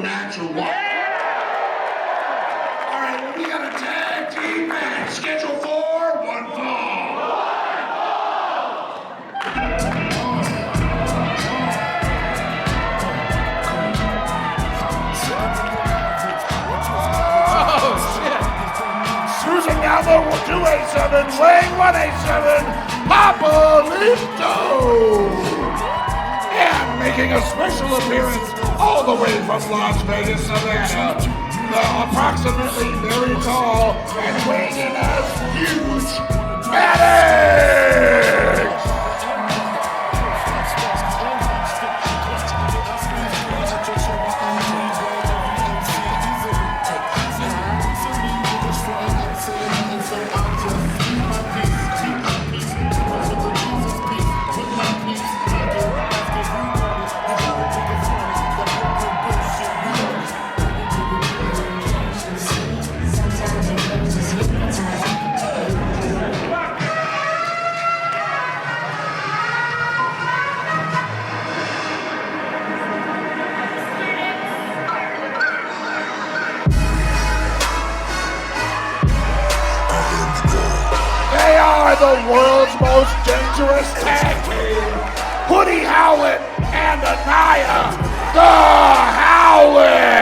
match or what? All right, well, we got a tag team match. Schedule for one fall. Oh, shit. Cruising down the 287, weighing 187, Choppa Lypto. And making a special appearance all the way from Las Vegas, Nevada, the approximately very tall and weighing in as huge Maddox. They are the world's most dangerous tag team, Hoodie Howlett and Anaya, the Howletts.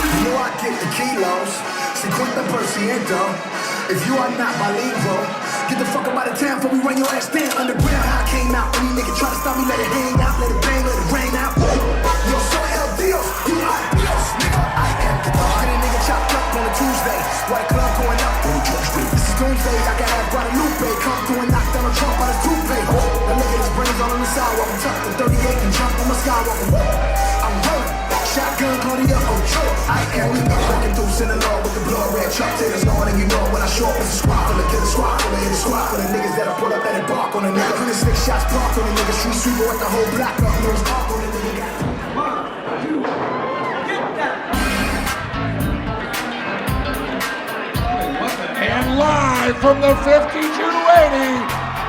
You know I get the kilos, 50%. If you are not bilingual, get the fuck up out of town before we run your ass down. Underground, how I came out. Any nigga try to stop me, let it hang out, let it bang, let it rain out. Yo soy el Dios, you are Dios, nigga. I am the dog. Get a nigga chopped up on a Tuesday. Why the club going up on a Tuesday? This is Doomsday, I can have Guadalupe come through and knock down a Trump on his toupee. Now look at his brains all on the sidewalk. I'm tucked in 38 and jump on my skywalk. I'm rolling. Shotgun, party up, oh, sure. I am the man walking through Sinaloa with the blood red truck tails on, and you know when I show up, it's a squad full of killers, squad full of hitters, squad full of niggas that'll pull up and embark on a nigga. 106 shots park on a nigga, street sweeper with the whole block up, no spark on a nigga. One, two, get that. And live from the 5280,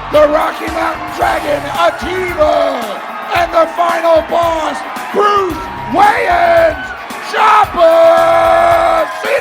the Rocky Mountain Dragon, Atiba, and the final boss, Bruce Wayans, Choppa City!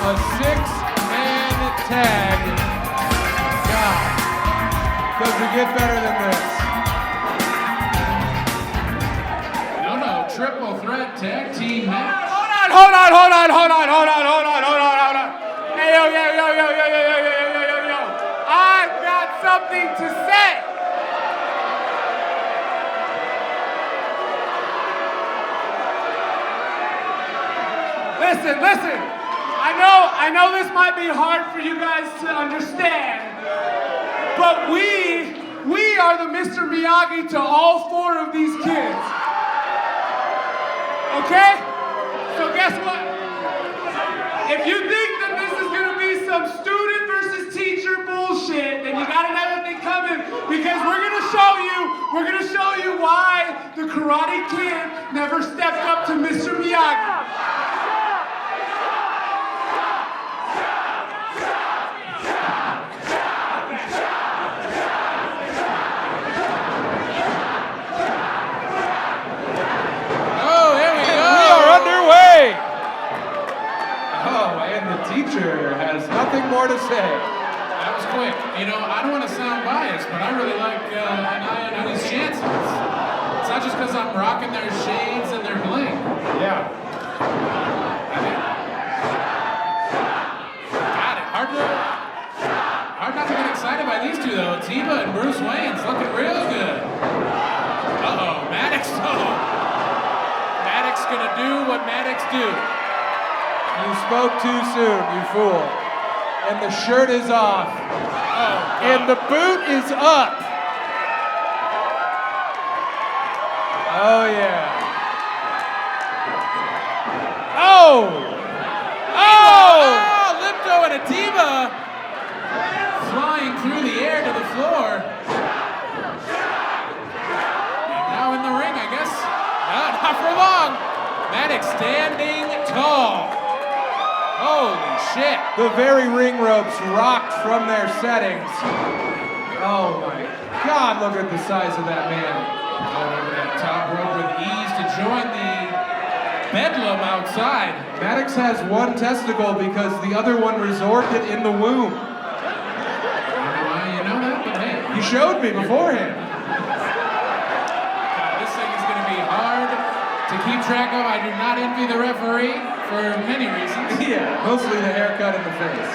A 6-man tag. God, does it get better than this? No, triple threat tag team match. Hold on. Hey, yo. I've got something to say. Listen. I know this might be hard for you guys to understand, but we are the Mr. Miyagi to all 4 of these kids. Okay? So guess what? If you think that this is gonna be some student versus teacher bullshit, then you got another thing coming, because we're gonna show you why the Karate Kid never stepped up to Mr. Miyagi. Teacher has nothing more to say. That was quick. You know, I don't want to sound biased, but I really like Anaya and Udi's chances. It's not just because I'm rocking their shades and their bling. Yeah. Got it. Hard to... Hard not to get excited by these two, though. Tiba and Bruce Wayne's looking real good. Uh-oh, Maddox. Oh. Maddox gonna do what Maddox do. You spoke too soon, you fool. And the shirt is off. Oh, And the boot is up. Oh, yeah. Oh! Oh! Lypto and Atiba flying through the air to the floor. And now in the ring, I guess. Not for long. Maddox standing tall. Holy shit. The very ring ropes rocked from their settings. Oh my God, look at the size of that man. Going over that top rope with ease to join the bedlam outside. Maddox has one testicle because the other one resorbed it in the womb. I don't know why you know that, but hey. You showed me beforehand. God, this thing is going to be hard to keep track of. I do not envy the referee for many reasons. Yeah, mostly the haircut and the face.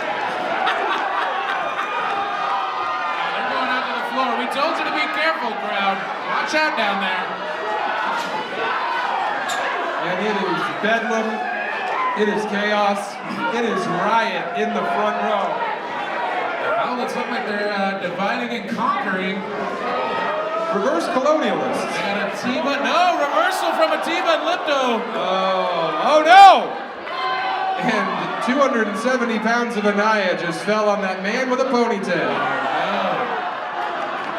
They're going out to the floor. We told you to be careful, crowd. Watch out down there. And it is bedlam, it is chaos, it is riot in the front row. The Howletts look like they're dividing and conquering. Reverse colonialists. They got Atiba. No, reversal from Atiba and Lypto. Oh no! And 270 pounds of Anaya just fell on that man with a ponytail.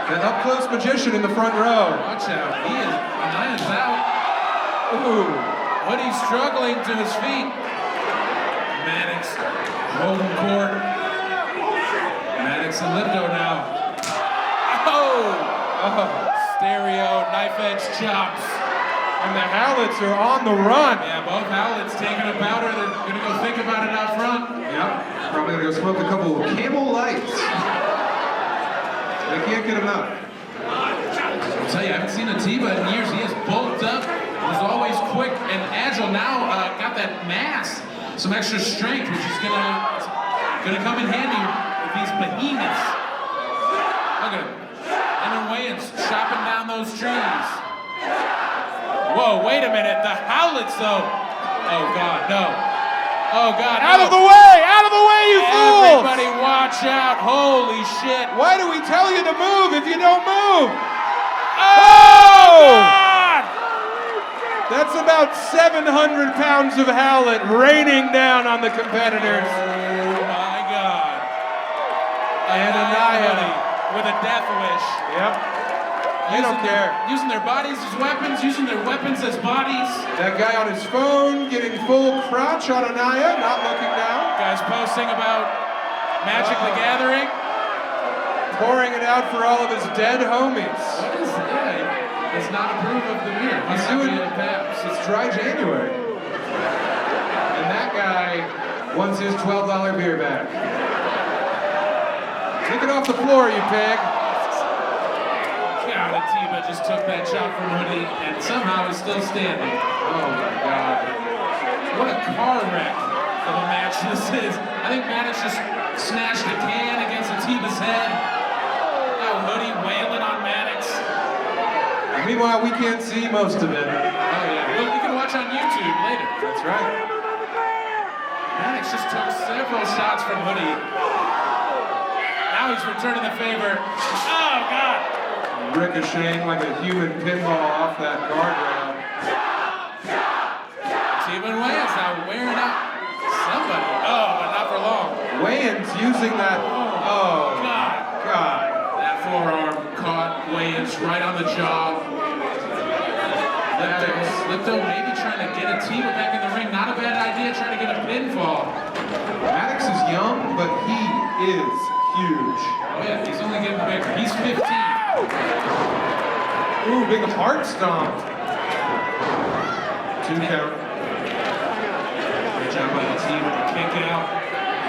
An up-close magician in the front row. Watch out. Anaya's out. Ooh. Hoodie's struggling to his feet. Maddox holding court. Maddox and Lypto now. Oh! Stereo knife edge chops. And the Howletts are on the run. Yeah, both Howletts taking a powder. They're gonna go think about it out front. Yep. Probably gonna go smoke a couple of Camel Lights. They can't get enough. I'll tell you, I haven't seen Atiba in years. He is bulked up. Was always quick and agile. Now got that mass, some extra strength, which is gonna come in handy with these behemoths. Look at him. And then Wayans chopping down those trees. Whoa, wait a minute. The Howletts, though. Oh God, no. Oh God, Out no. of the way! Out of the way, you fools! Everybody watch out. Holy shit. Why do we tell you to move if you don't move? Oh! God! That's about 700 pounds of Howlett raining down on the competitors. Oh my God. And Anaya. With a death wish. Yep. They don't care. Using their bodies as weapons, using their weapons as bodies. That guy on his phone getting full crotch on Anaya, not looking down. Guys posting about Magic the Gathering. Pouring it out for all of his dead homies. What is that? Does not approve of the beer. He's doing it's dry January. And that guy wants his $12 beer back. Take it off the floor, you pig. God, Atiba just took that shot from Hoodie and somehow is still standing. Oh my God. What a car wreck of a match this is. I think Maddox just snatched a can against Atiba's head. Now Hoodie wailing on Maddox. Meanwhile, we can't see most of it. Oh yeah, well you can watch on YouTube later. That's right. Maddox just took several shots from Hoodie. Now he's returning the favor. Oh God! Ricocheting like a human pinball off that guardrail. Steven Wayans now wearing out somebody. Oh, but not for long. Wayans using that. Oh God. That forearm caught Wayans right on the jaw. Lypto maybe trying to get Atiba back in the ring. Not a bad idea, trying to get a pinfall. Maddox is young, but he is huge. Oh yeah, he's only getting bigger. He's 15. Ooh, big heart stomp. 2 count. Great job by Atiba to kick out.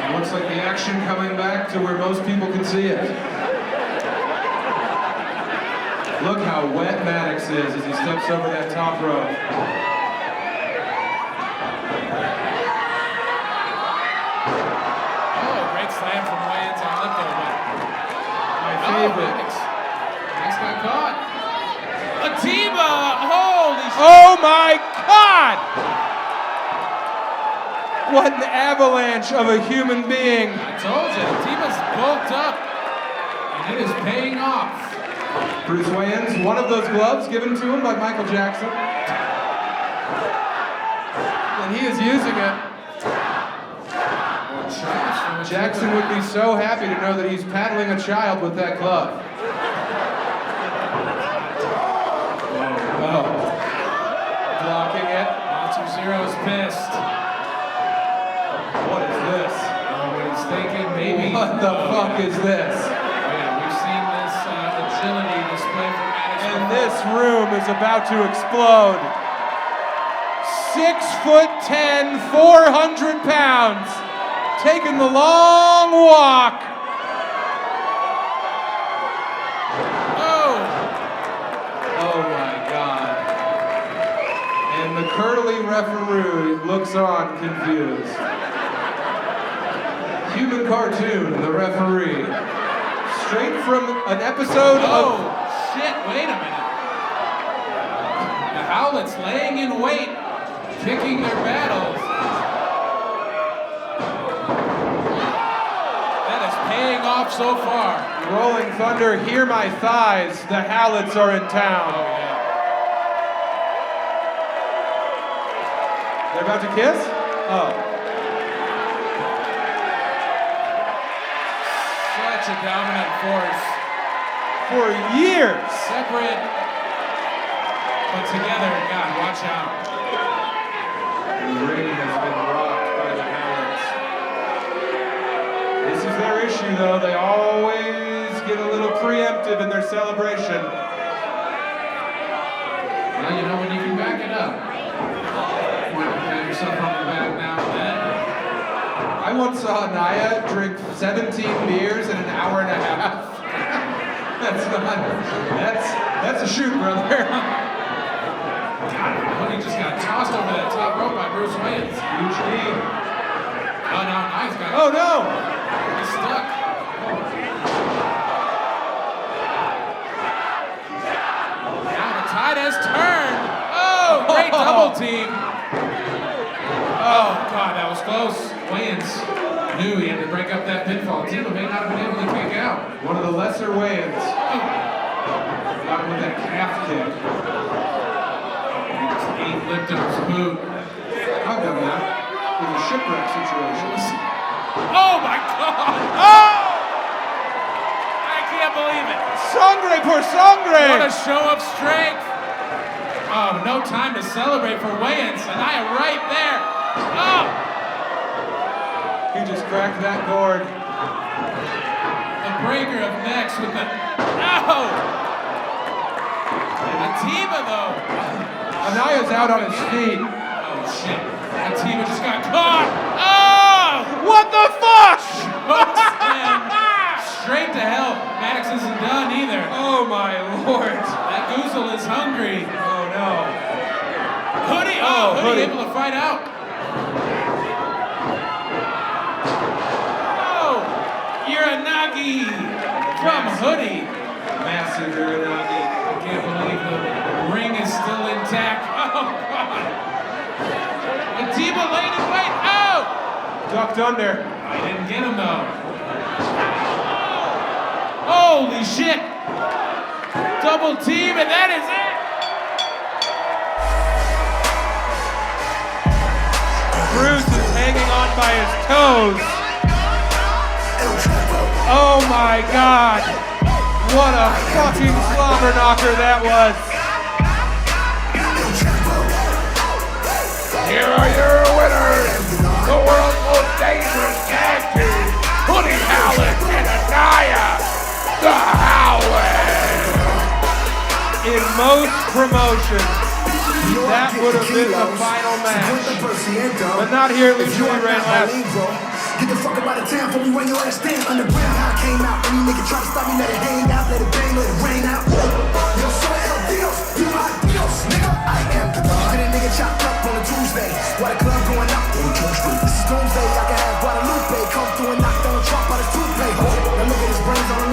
It looks like the action coming back to where most people can see it. Look how wet Maddox is as he steps over that top rope. Oh, great slam from Wayans on Lypto, but it. Maddox got caught. Atiba! Holy shit! Oh my God! What an avalanche of a human being. I told you, Atiba's bulked up. And it is paying off. Bruce Wayans, one of those gloves given to him by Michael Jackson. And he is using it. Jackson would be so happy to know that he's paddling a child with that glove. Oh. Blocking it. Sub-Zero is pissed. What is this? What he's thinking, maybe. What the fuck is this? Yeah, we've seen this agility display from Maddox. And this room is about to explode. 6'10", 400 pounds, taking the long walk. Oh my God. And the curly referee looks on confused. Human cartoon, the referee. Straight from an episode Oh, of... shit, wait a minute. The Howletts laying in wait, picking their battles. That is paying off so far. Rolling Thunder, hear my thighs, the Howletts are in town. Oh, yeah. They're about to kiss? Oh. Such a dominant force. For years. Separate, but together. God, watch out. The ring has been rocked by the Howletts. This is their issue, though. They always get a little preemptive in their celebration. Well, you know, when you can back it up, you want to pat yourself on the back now and then. I once saw Naya drink 17 beers in an hour and a half. That's a shoot, brother. God, Hoodie just got tossed over that top rope by Bruce Wayans. Huge knee. Oh, no, Nice got Oh no! He's stuck. Now the tide has turned. Oh, great double team. Oh, God, that was close. Wayans knew he had to break up that pinfall. Atiba may not have been able to kick out. One of the lesser Wayans. Got him with that calf kick. Ate Lypto's boot. I've done that. In a shipwreck situation. Oh, my God. Oh! I can't believe it. Sangre por sangre! What a show of strength. Oh, no time to celebrate for Wayans. Anaya right there. Oh! He just cracked that gourd. The breaker of necks with the... No! Atiba, though. Anaya's out on his feet. Oh, shit. Atiba just got caught. Oh! What the fuck? Straight to hell. Maddox isn't done either. Oh my lord. That Goozle is hungry. Oh no. Hoodie! Oh, Hoodie Hoodie. able to fight out. Oh! Uranagi from Hoodie. Massive Uranagi. I can't believe the ring is still intact. Oh, God. Atiba laid in wait. Oh! Ducked under. I didn't get him, though. Holy shit! Double team, and that is it! Bruce is hanging on by his toes. Oh my God. What a fucking slobber knocker that was. Here are your winners, the world's most dangerous tag team, Hoodie Howlett and Anaya, the Howlett. In most promotions, that would have been the final match. But not here, Lucha ran last. Get the fuck up out of town before we run your ass down. Underground, how I came out. Any nigga try to stop me, let it hang out, let it bang, let it rain out.